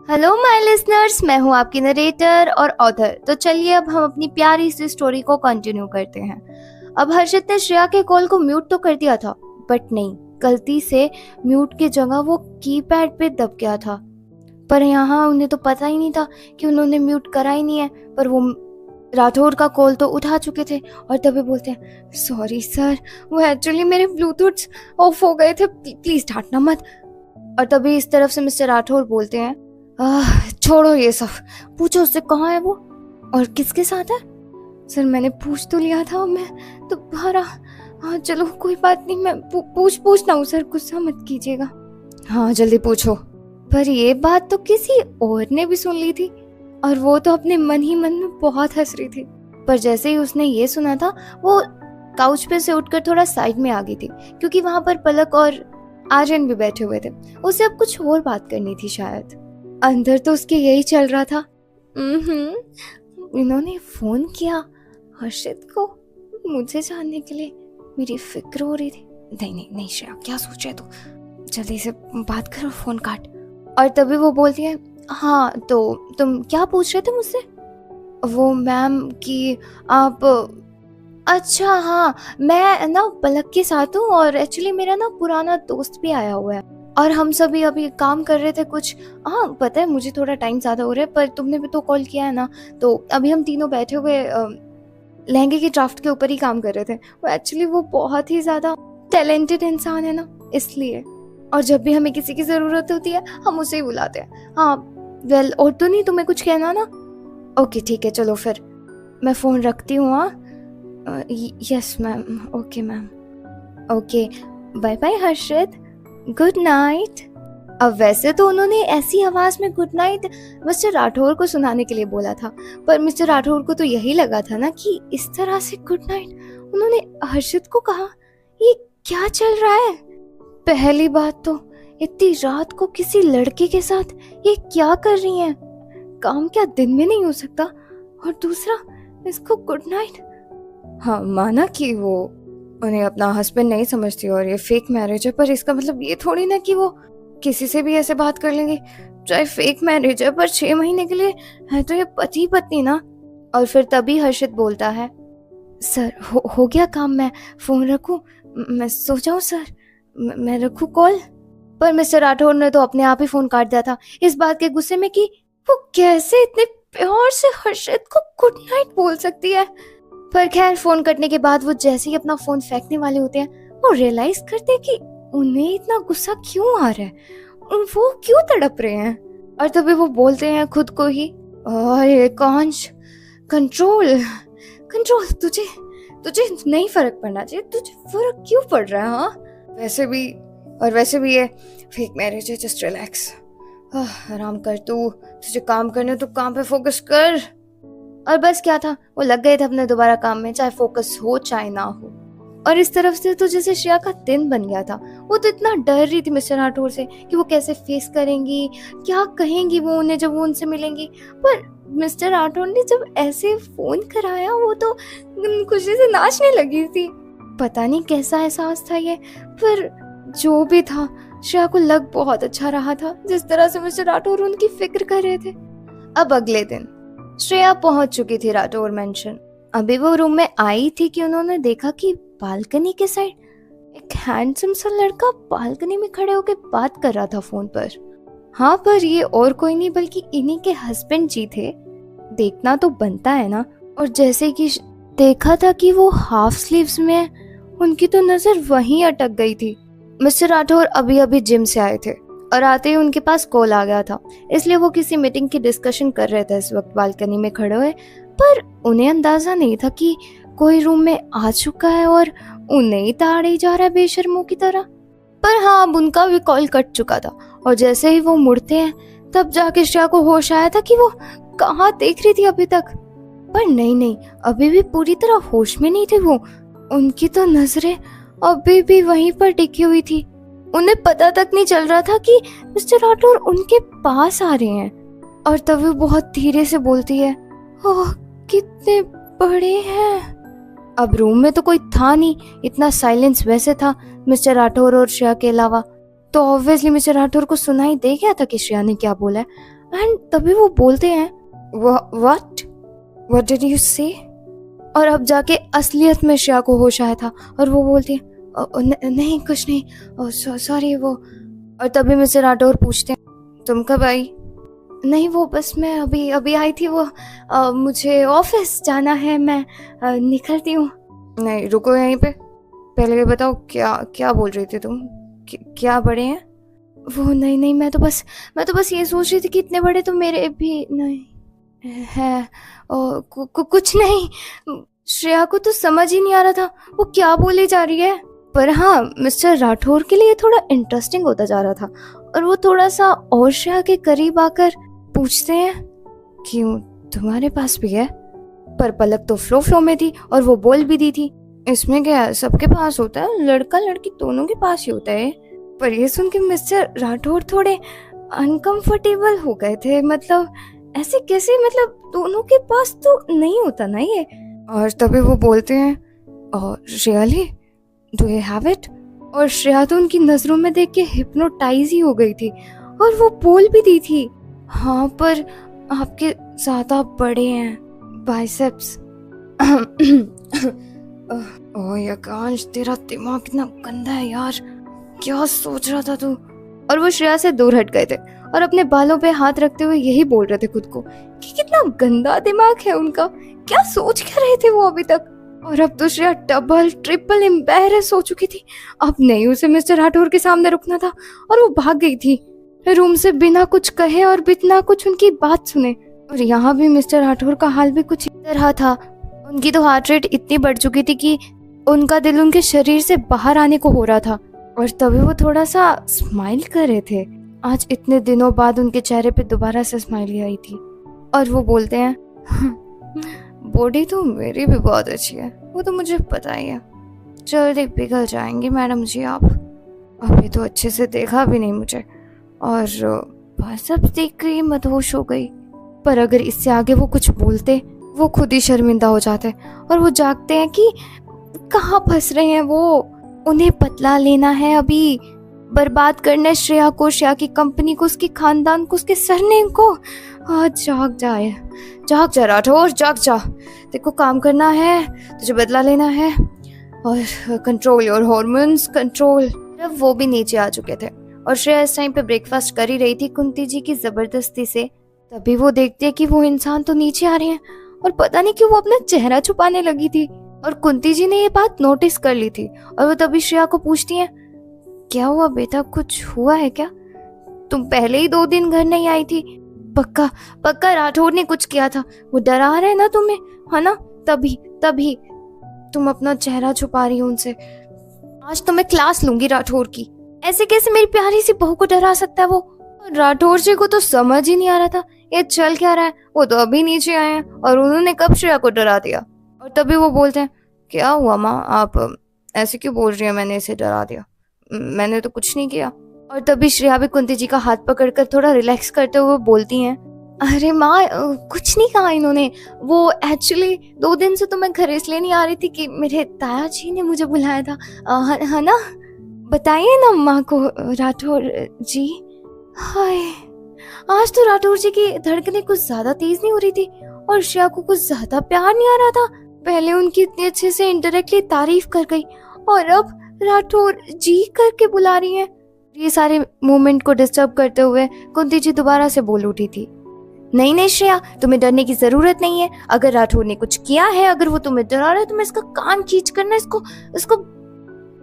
Hello my listeners, मैं हूँ आपकी नरेटर और ऑथर। तो चलिए अब हम अपनी प्यारी सी स्टोरी को कंटिन्यू करते हैं। अब हर्षित ने श्रेया के कॉल को म्यूट तो कर दिया था, बट नहीं, गलती से म्यूट की जगह वो कीपैड पे दब गया था। पर यहाँ उन्हें तो पता ही नहीं था कि उन्होंने म्यूट करा ही नहीं है। पर वो राठौर का कॉल तो उठा चुके थे और तभी बोलते हैं, सॉरी सर, वो एक्चुअली मेरे ब्लूटूथ ऑफ हो गए थे, प्लीज डांटना मत। और तभी इस तरफ से मिस्टर राठौर बोलते हैं, छोड़ो ये सब, पूछो उससे कहाँ है वो और किसके साथ है। सर मैंने पूछ तो लिया था, मैं दोबारा, हाँ चलो कोई बात नहीं, मैं पूछता हूँ सर, गुस्सा मत कीजिएगा। हाँ जल्दी पूछो। पर ये बात तो किसी और ने भी सुन ली थी और वो तो अपने मन ही मन में बहुत हंस रही थी। पर जैसे ही उसने ये सुना था, वो काउच पे से उठकर थोड़ा साइड में आ गई थी, क्योंकि वहां पर पलक और आर्यन भी बैठे हुए थे। उसे अब कुछ और बात करनी थी शायद। अंदर तो उसके यही चल रहा था, इन्होंने फोन किया हर्षित को मुझे जानने के लिए, मेरी फिक्र हो रही थी। नहीं श्रेया, क्या सोच रहे तू, जल्दी से बात करो, फोन काट। और तभी वो बोलती है, हाँ तो तुम क्या पूछ रहे थे मुझसे। वो मैम कि आप, अच्छा हाँ, मैं ना पलक के साथ हूँ और एक्चुअली मेरा ना पुराना दोस्त भी आया हुआ है और हम सभी अभी काम कर रहे थे कुछ। हाँ पता है मुझे थोड़ा टाइम ज़्यादा हो रहा है, पर तुमने भी तो कॉल किया है ना, तो अभी हम तीनों बैठे हुए लहंगे के ड्राफ्ट के ऊपर ही काम कर रहे थे। वो एक्चुअली वो बहुत ही ज़्यादा टैलेंटेड इंसान है ना, इसलिए। और जब भी हमें किसी की ज़रूरत होती है हम उसे ही बुलाते हैं। हाँ वेल, और तो नहीं तुम्हें कुछ कहना ना। ओके ठीक है, चलो फिर मैं फ़ोन रखती हूँ। हाँ yes ma'am, okay ma'am, okay bye bye Harshit, good night. अब वैसे तो उन्होंने ऐसी आवाज में गुड नाइट मिस्टर राठौर को सुनाने के लिए बोला था, पर मिस्टर राठौर को तो यही लगा था ना कि इस तरह से गुड नाइट उन्होंने हर्षित को कहा। ये क्या चल रहा है। पहली बात तो इतनी रात को किसी लड़के के साथ ये क्या कर रही हैं, काम क्या दिन में नहीं हो सकता। और दूसरा इसको गुड नाइट। हाँ माना कि वो उन्हें अपना हस्बैंड नहीं समझती और ये फेक मैरिज है, पर इसका मतलब ये थोड़ी ना कि वो किसी से भी ऐसे बात कर लेंगे। चाहे फेक मैरिज है पर 6 महीने के लिए है तो ये पति पत्नी ना। और फिर तभी हर्षित बोलता है, सर हो गया काम, मैं फोन रखूं, मैं सो जाऊं सर, मैं रखूं कॉल। पर मिस्टर राठौर ने तो अपने आप ही फोन काट दिया था, इस बात के गुस्से में कि वो कैसे इतने प्यार से हर्षित को गुड नाइट बोल सकती है। पर खैर फोन कटने के बाद वो जैसे ही अपना फोन फेंकने वाले होते हैं, वो रियलाइज करते हैं कि उन्हें इतना गुस्सा क्यों आ रहा है, वो क्यों तड़प रहे हैं। और तभी वो बोलते हैं खुद को ही, अरे कांच, कंट्रोल कंट्रोल, तुझे नहीं फर्क पड़ना चाहिए, तुझे फर्क क्यों पड़ रहा है। हाँ वैसे भी ये फेक मैरिज है, जस्ट रिलैक्स, आराम कर, तुझे काम करने तो काम पे फोकस कर। और बस क्या था, वो लग गए थे अपने दोबारा काम में, चाहे फोकस हो चाहे ना हो। और इस तरफ से तो जैसे श्रेया का दिन बन गया था। वो तो इतना डर रही थी मिस्टर राठौर से कि वो कैसे फेस करेंगी, क्या कहेंगी वो उन्हें जब वो उनसे मिलेंगी। पर मिस्टर राठौर ने जब ऐसे फोन कराया, वो तो खुशी से नाचने लगी थी। पता नहीं कैसा एहसास था ये, पर जो भी था श्रेया को लग बहुत अच्छा रहा था, जिस तरह से मिस्टर राठौर उनकी फिक्र कर रहे थे। अब अगले दिन श्रेया पहुंच चुकी थी राठौर मेंशन। अभी वो रूम में आई थी कि उन्होंने देखा कि बालकनी के साइड एक हैंडसम सा लड़का बालकनी में खड़े होकर बात कर रहा था फोन पर। हाँ पर ये और कोई नहीं बल्कि इन्हीं के हस्बैंड जी थे, देखना तो बनता है ना। और जैसे कि देखा था कि वो हाफ स्लीव्स में है, उनकी तो नजर वहीं अटक गई थी। मिस्टर राठौर अभी अभी जिम से आए थे और आते ही उनके पास कॉल आ गया था, इसलिए वो किसी मीटिंग की डिस्कशन कर रहे थे इस वक्त बालकनी में खड़े हुए। पर उन्हें अंदाजा नहीं था कि कोई रूम में आ चुका है और उन्हें ही ताड़े ही जा रहा है बेशर्मों की तरह। पर हाँ, अब उनका भी कॉल कट चुका था और जैसे ही वो मुड़ते हैं तब जाके श्रेया को होश आया था कि वो कहाँ देख रही थी अभी तक। पर नहीं, अभी भी पूरी तरह होश में नहीं थे वो। उनकी तो नजरें अभी भी वहीं पर टिकी हुई थी। उन्हें पता तक नहीं चल रहा था कि मिस्टर राठौर उनके पास आ रहे हैं। और तब वो बहुत धीरे से बोलती है, ओह कितने बड़े हैं। अब रूम में तो कोई था नहीं, इतना साइलेंस वैसे था मिस्टर राठौर और श्रेया के अलावा, तो ऑब्वियसली मिस्टर राठौर को सुनाई दे गया था कि श्रेया ने क्या बोला है। एंड तभी वो बोलते हैं, व्हाट व्हाट डिड यू से? और अब जाके असलियत में श्रेया को होश आया था और वो बोलती है, नहीं कुछ नहीं, सॉरी वो। और तभी मिस्टर राठौर पूछते हैं, तुम कब आई? नहीं वो बस मैं अभी अभी आई थी, वो मुझे ऑफिस जाना है, मैं निकलती हूँ। नहीं रुको यहीं पे, पहले ये बताओ क्या क्या बोल रही थी तुम, क्या बड़े हैं? वो नहीं मैं तो बस ये सोच रही थी कि इतने बड़े तो मेरे भी नहीं है, कुछ नहीं। श्रेया को तो समझ ही नहीं आ रहा था वो क्या बोली जा रही है, पर हाँ मिस्टर राठौर के लिए थोड़ा इंटरेस्टिंग होता जा रहा था और वो थोड़ा सा और श्रेया के करीब आकर पूछते हैं, क्यों तुम्हारे पास भी है? पर पलक तो फ्लो में थी और वो बोल भी दी थी, इसमें क्या सबके पास होता है, लड़का लड़की दोनों के पास ही होता है। पर ये सुन के मिस्टर राठौर थोड़े अनकंफर्टेबल हो गए थे, मतलब ऐसे कैसे, मतलब दोनों के पास तो नहीं होता ना ये। और तभी वो बोलते हैं, really do you have it? और श्रेया तो उनकी नजरों में देख के हिप्नोटाइज ही हो गई थी और वो बोल भी दी थी, हाँ पर आपके ज्यादा बड़े हैं बाइसेप्स। ओह यकांश तेरा दिमाग कितना गंदा है यार, क्या सोच रहा था तू? और वो श्रेया से दूर हट गए थे और अपने बालों पे हाथ रखते हुए यही बोल रहे थे खुद को कि कितना गंदा दिमाग है उनका, क्या सोच क्या रहे थे वो अभी तक। और अब तो श्रेया डबल ट्रिपल एम्बैरेस हो चुकी थी, अब नहीं उसे मिस्टर राठौर के सामने रुकना था और वो भाग गई थी रूम से बिना कुछ कहे और बिना कुछ उनकी बात सुने। और यहाँ भी मिस्टर राठौर का हाल भी कुछ इस तरह था, उनकी तो हार्ट रेट इतनी बढ़ चुकी थी कि उनका दिल उनके शरीर से बाहर आने को हो रहा था। और तभी वो थोड़ा सा स्माइल कर रहे थे, आज इतने दिनों बाद उनके चेहरे पे दोबारा से स्माइल आई थी और वो बोलते हैं, बॉडी तो मेरी भी बहुत अच्छी है, वो तो मुझे पता ही है, जल्दी पिघल जाएंगी मैडम जी आप, अभी तो अच्छे से देखा भी नहीं मुझे और सब देख कर मदहोश हो गई। पर अगर इससे आगे वो कुछ बोलते वो खुद ही शर्मिंदा हो जाते और वो जागते हैं कि कहाँ फंस रहे हैं वो, उन्हें बदला लेना है अभी, बर्बाद करना है श्रेया को, श्रेया की कंपनी को, उसके खानदान को, उसके सरनेम को। जाग जा राठौर, जाग जा, देखो काम करना है, तुझे बदला लेना है और कंट्रोल योर हॉर्मोन्स कंट्रोल। अब वो भी नीचे आ चुके थे और श्रेया इस टाइम पे ब्रेकफास्ट कर ही रही थी कुंती जी की जबरदस्ती से। तभी वो देखती है कि वो इंसान तो नीचे आ रहे हैं और पता नहीं क्यों वो अपना चेहरा छुपाने लगी थी और कुंती जी ने ये बात नोटिस कर ली थी और वो तभी श्रेया को पूछती है, क्या हुआ बेटा, कुछ हुआ है क्या? तुम पहले ही 2 दिन घर नहीं आई थी, पक्का राठौर ने कुछ किया था, वो डरा रहे हैं ना तुम्हें, है ना, तभी तुम अपना चेहरा छुपा रही हो उनसे। आज तो मैं क्लास लूंगी राठौर की, ऐसे कैसे मेरी प्यारी सी बहू को डरा सकता है वो। राठौर जी को तो समझ ही नहीं आ रहा था ये चल क्या रहा है, वो तो अभी नीचे आए हैं और उन्होंने कब श्रेया को डरा दिया। और तभी वो बोलते हैं, क्या हुआ माँ, आप ऐसे क्यों बोल रही हैं, मैंने इसे डरा दिया, मैंने तो कुछ नहीं किया। और तभी श्रेया भी कुंती जी का हाथ पकड़कर थोड़ा रिलैक्स करते हुए बोलती हैं, अरे माँ कुछ नहीं कहा इन्होंने, वो एक्चुअली 2 दिन से तो मैं घर इसलिए नहीं आ रही थी कि मेरे ताया जी ने मुझे बुलाया था, है ना, बताइए ना माँ को राठौर जी। हाय आज तो राठौर जी की धड़कनें कुछ ज्यादा तेज नहीं हो रही थी और श्रेया को कुछ ज्यादा प्यार नहीं आ रहा था। पहले उनकी इतने अच्छे से इनडायरेक्टली तारीफ कर गई और अब राठौर जी करके बुला रही है। ये सारे मूवमेंट को डिस्टर्ब करते हुए कुंती जी दोबारा से बोल उठी थी, नहीं श्रेया, तुम्हें डरने की जरूरत नहीं है, अगर राठौर ने कुछ किया है, अगर वो तुम्हें डरा रहा है तो मैं इसका कान खींच करना इसको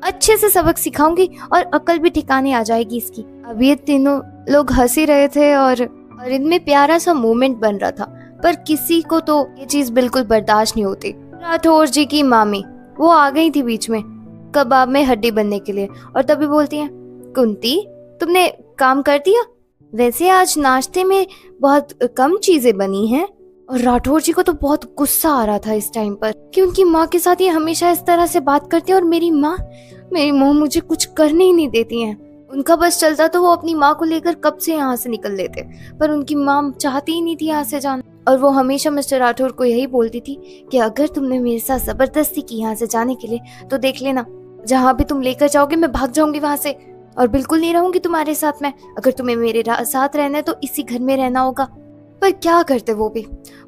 अच्छे से सबक सिखाऊंगी और अकल भी ठिकाने आ जाएगी इसकी। अब ये तीनों लोग हंस ही रहे थे और इनमें प्यारा सा मोमेंट बन रहा था, पर किसी को तो ये चीज बिल्कुल बर्दाश्त नहीं होती। राठौर जी की मामी वो आ गई थी बीच में कबाब में हड्डी बनने के लिए और तभी बोलती हैं, कुंती तुमने काम कर दिया, वैसे आज नाश्ते में बहुत कम चीजें बनी हैं। और राठौर जी को तो बहुत गुस्सा आ रहा था इस टाइम पर कि उनकी माँ के साथ ये हमेशा इस तरह से बात करती है और मेरी माँ मुझे कुछ करने ही नहीं देती हैं। उनका बस चलता तो वो अपनी माँ को लेकर कब से यहाँ से निकल लेते, पर उनकी माँ चाहती ही नहीं थी यहाँ से जाना और वो हमेशा मिस्टर राठौर को यही बोलती थी कि अगर तुमने मेरे साथ जबरदस्ती की यहाँ से जाने के लिए तो देख लेना, जहाँ भी तुम लेकर जाओगे मैं भाग जाऊंगी वहां से, और बिल्कुल नहीं रहूंगी तुम्हारे साथ में। अगर तुम्हें मेरे साथ रहना है तो इसी घर में रहना होगा। पर क्या करते वो भी,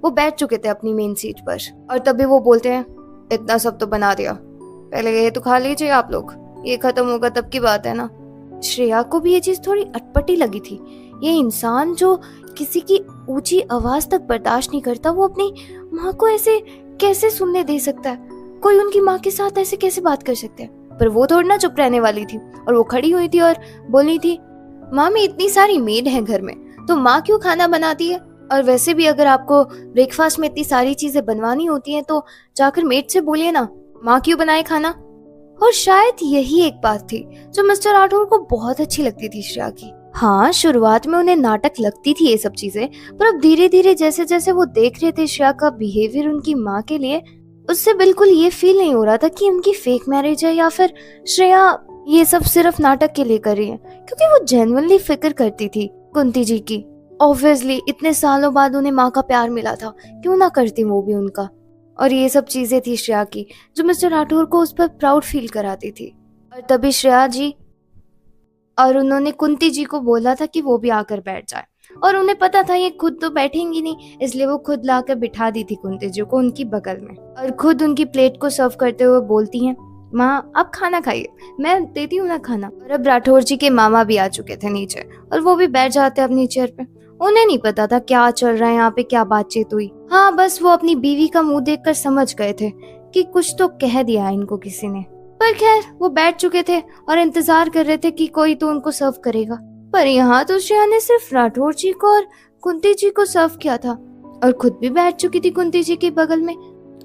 वो बैठ चुके थे अपनी मेन सीट पर और तभी वो बोलते हैं, इतना सब तो बना दिया, पहले ये तो खा लीजिए आप लोग, ये खत्म होगा तब की बात है ना। श्रेया को भी ये चीज थोड़ी अटपटी लगी थी। ये इंसान जो किसी की ऊंची आवाज तक बर्दाश्त नहीं करता, वो अपनी माँ को ऐसे कैसे सुनने दे सकता है? कोई उनकी माँ के साथ ऐसे कैसे बात कर सकते हैं? पर वो थोड़ी ना चुप रहने वाली थी और वो खड़ी हुई थी और बोली थी, मामी इतनी सारी मेड है घर में, तो माँ क्यों खाना बनाती है? और वैसे भी अगर आपको ब्रेकफास्ट में इतनी सारी चीजें बनवानी होती हैं तो जाकर मेड से बोलिए ना, माँ क्यों बनाए खाना। और शायद यही एक बात थी जो मिस्टर राठौर को बहुत अच्छी लगती थी श्रेया की। हाँ, शुरुआत में उन्हें नाटक लगती थी ये सब चीजें, पर अब धीरे धीरे जैसे जैसे वो देख रहे थे श्रेया का बिहेवियर उनकी माँ के लिए, उससे बिल्कुल ये फील नहीं हो रहा था कि उनकी फेक मैरिज है या फिर श्रेया ये सब सिर्फ नाटक के लिए कर रही है, क्योंकि वो जेन्युइनली फिक्र करती थी कुंती जी की। ऑब्वियसली इतने सालों बाद उन्हें माँ का प्यार मिला था, क्यों ना करती वो भी उनका। और ये सब चीजें थी श्रेया की जो मिस्टर राठौर को उस पर प्राउड फील कराती थी। और तभी श्रेया जी और उन्होंने कुंती जी को बोला था कि वो भी आकर बैठ जाए, और उन्हें पता था ये खुद तो बैठेंगी नहीं, इसलिए वो खुद लाकर बिठा दी थी कुंती जी को उनकी बगल में और खुद उनकी प्लेट को सर्व करते हुए बोलती हैं, माँ आप खाना खाइए, मैं देती हूँ ना खाना। और अब राठौर जी के मामा भी आ चुके थे नीचे और वो भी बैठ जाते अपनी चेयर पे। उन्हें नहीं पता था क्या चल रहा है यहाँ पे, क्या बातचीत हुई। हाँ, बस वो अपनी बीवी का मुंह देखकर समझ गए थे कि कुछ तो कह दिया इनको किसी ने। पर खैर वो बैठ चुके थे और इंतजार कर रहे थे कि कोई तो उनको सर्व करेगा। पर यहाँ तो श्रेया ने सिर्फ राठौर जी को और कुंती जी को सर्व किया था और खुद भी बैठ चुकी थी कुंती जी के बगल में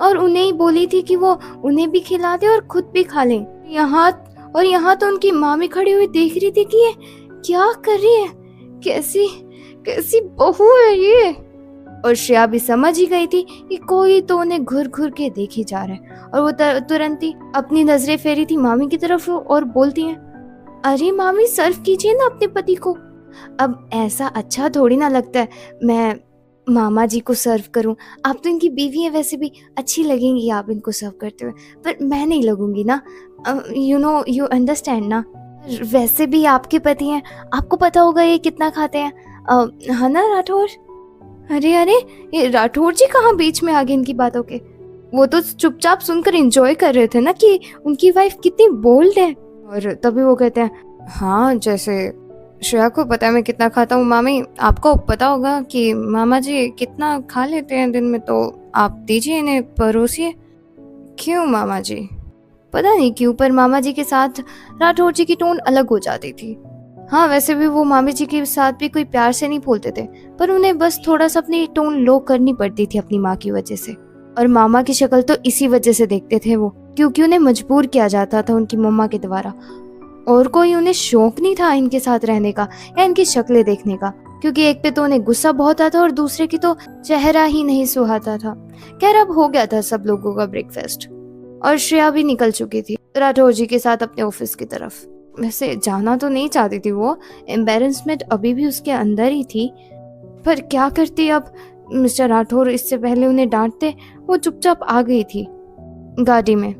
और उन्हें ही बोली थी कि वो उन्हें भी खिला दे और खुद भी खा लें। यहाँ तो उनकी मामी खड़ी हुई देख रही थी कि ये क्या कर रही है, कैसी कैसी बहू है ये। और श्रेया भी समझ ही गई थी कि कोई तो उन्हें घुर घुर के देख ही जा रहा है और वो तुरंत ही अपनी नजरें फेरी थी मामी की तरफ और बोलती हैं, अरे मामी सर्व कीजिए ना अपने पति को। अब ऐसा अच्छा थोड़ी ना लगता है मैं मामा जी को सर्व करूं, आप तो इनकी बीवी है, वैसे भी अच्छी लगेंगी आप इनको सर्व करते हुए, पर मैं नहीं लगूंगी ना, यू अंडरस्टैंड ना। वैसे भी आपके पति हैं, आपको पता होगा ये कितना खाते हैं, है ना राठौर। अरे अरे, ये राठौर जी कहाँ बीच में आ गए इनकी बातों के। वो तो चुपचाप सुनकर एंजॉय कर रहे थे ना कि उनकी वाइफ कितनी बोल्ड है। और तभी वो कहते हैं, हाँ जैसे श्रेया को पता है मैं कितना खाता हूँ मामी, आपको पता होगा कि मामा जी कितना खा लेते हैं दिन में, तो आप दीजिए इन्हें, परोसिए। क्यों मामा जी? पता नहीं क्यों, पर मामा जी के साथ राठौर जी की टोन अलग हो जाती थी। हाँ, वैसे भी वो मामी जी के साथ भी कोई प्यार से नहीं बोलते थे, पर उन्हें बस थोड़ा सा अपनी टोन लो करनी पड़ती थी अपनी माँ की वजह से। और मामा की शक्ल तो इसी वजह से देखते थे वो, क्योंकि उन्हें मजबूर किया जाता था उनकी मम्मा के द्वारा, और कोई उन्हें शौक नहीं था इनके साथ रहने का या इनकी शक्लें देखने का, क्योंकि एक पे तो उन्हें गुस्सा बहुत आता और दूसरे की तो चेहरा ही नहीं सुहाता था। खैर अब हो गया था सब लोगों का ब्रेकफास्ट और श्रेया भी निकल चुकी थी राठौर जी के साथ अपने ऑफिस की तरफ। वैसे जाना तो नहीं चाहती थी वो, एम्बेरसमेंट अभी भी उसके अंदर ही थी, पर क्या करती अब। मिस्टर राठौर इससे पहले उन्हें डांटते, वो चुपचाप आ गई थी गाड़ी में।